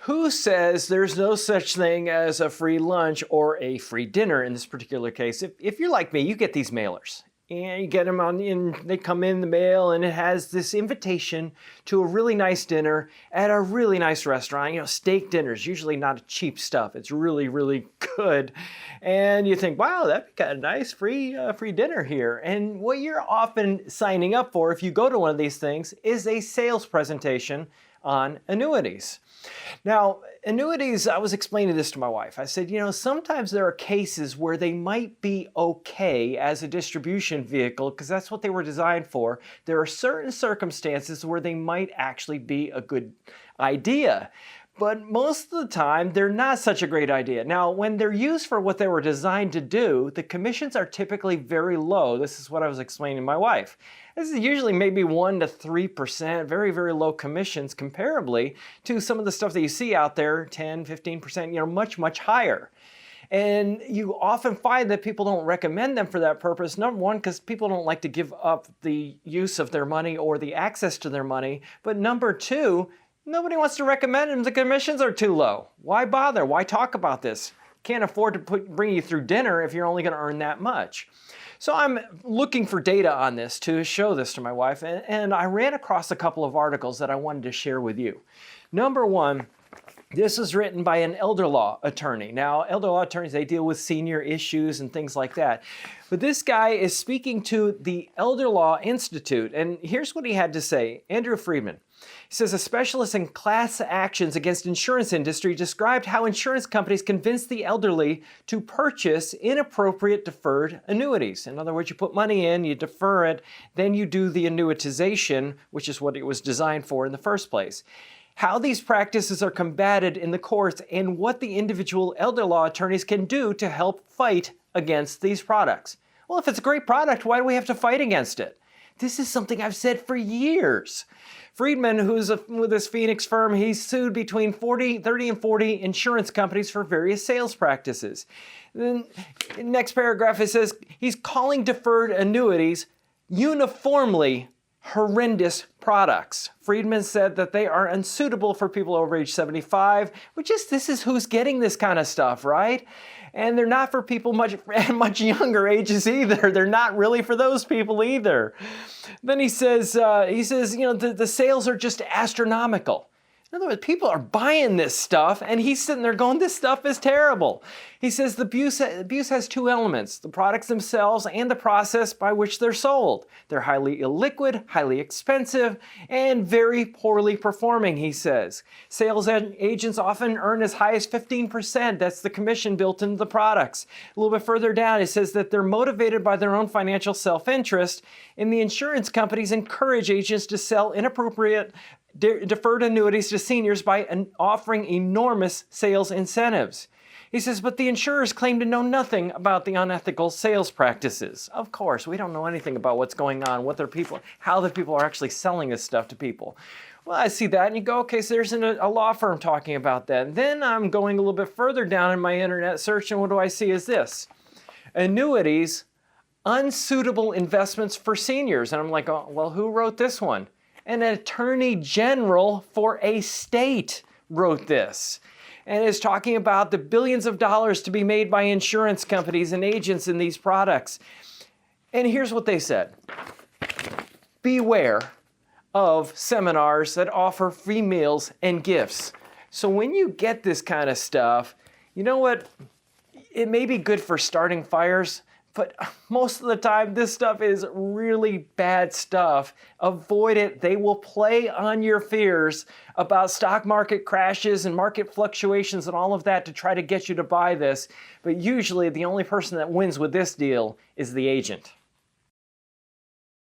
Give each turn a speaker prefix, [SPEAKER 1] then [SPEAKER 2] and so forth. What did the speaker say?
[SPEAKER 1] Who says there's no such thing as a free lunch or a free dinner in this particular case? If you're like me, you get these mailers. And you get them they come in the mail and it has this invitation to a really nice dinner at a really nice restaurant. You know, steak dinners, usually not cheap stuff. It's really, really good. And you think, wow, that'd be kind of nice, free dinner here. And what you're often signing up for if you go to one of these things is a sales presentation on annuities. Now, annuities, I was explaining this to my wife. I said, you know, sometimes there are cases where they might be okay as a distribution vehicle because that's what they were designed for. There are certain circumstances where they might actually be a good idea. But most of the time, they're not such a great idea. Now, when they're used for what they were designed to do, the commissions are typically very low. This is what I was explaining to my wife. This is usually maybe 1% to 3%, very, very low commissions comparably to some of the stuff that you see out there, 10, 15%, you know, much, much higher. And you often find that people don't recommend them for that purpose. Number one, because people don't like to give up the use of their money or the access to their money. But number two, nobody wants to recommend them. The commissions are too low. Why bother? Why talk about this? Can't afford to bring you through dinner if you're only going to earn that much. So I'm looking for data on this to show this to my wife, and I ran across a couple of articles that I wanted to share with you. Number one, this is written by an elder law attorney. Now, elder law attorneys, they deal with senior issues and things like that. But this guy is speaking to the Elder Law Institute, and here's what he had to say. Andrew Friedman. He says, a specialist in class actions against insurance industry described how insurance companies convince the elderly to purchase inappropriate deferred annuities. In other words, you put money in, you defer it, then you do the annuitization, which is what it was designed for in the first place. How these practices are combated in the courts and what the individual elder law attorneys can do to help fight against these products. Well, if it's a great product, why do we have to fight against it? This is something I've said for years. Friedman, who's with this Phoenix firm, he's sued between 30 and 40 insurance companies for various sales practices. Then, next paragraph, it says he's calling deferred annuities uniformly horrendous products. Friedman said that they are unsuitable for people over age 75, this is who's getting this kind of stuff, right? And they're not for people much younger ages either. They're not really for those people either. Then he says, you know, the sales are just astronomical. In other words, people are buying this stuff, and he's sitting there going, this stuff is terrible. He says the abuse has two elements, the products themselves and the process by which they're sold. They're highly illiquid, highly expensive, and very poorly performing, he says. Sales agents often earn as high as 15%. That's the commission built into the products. A little bit further down, it says that they're motivated by their own financial self-interest, and the insurance companies encourage agents to sell inappropriate deferred annuities to seniors by offering enormous sales incentives. He says, but the insurers claim to know nothing about the unethical sales practices. Of course, we don't know anything about what's going on, how the people are actually selling this stuff to people. Well, I see that, and you go, okay, so there's a law firm talking about that. Then I'm going a little bit further down in my internet search, and what do I see is this. Annuities, unsuitable investments for seniors. And I'm like, oh, well, who wrote this one? An attorney general for a state wrote this and is talking about the billions of dollars to be made by insurance companies and agents in these products. And here's what they said. Beware of seminars that offer free meals and gifts. So when you get this kind of stuff, you know what? It may be good for starting fires, but most of the time, this stuff is really bad stuff. Avoid it. They will play on your fears about stock market crashes and market fluctuations and all of that to try to get you to buy this. But usually, the only person that wins with this deal is the agent.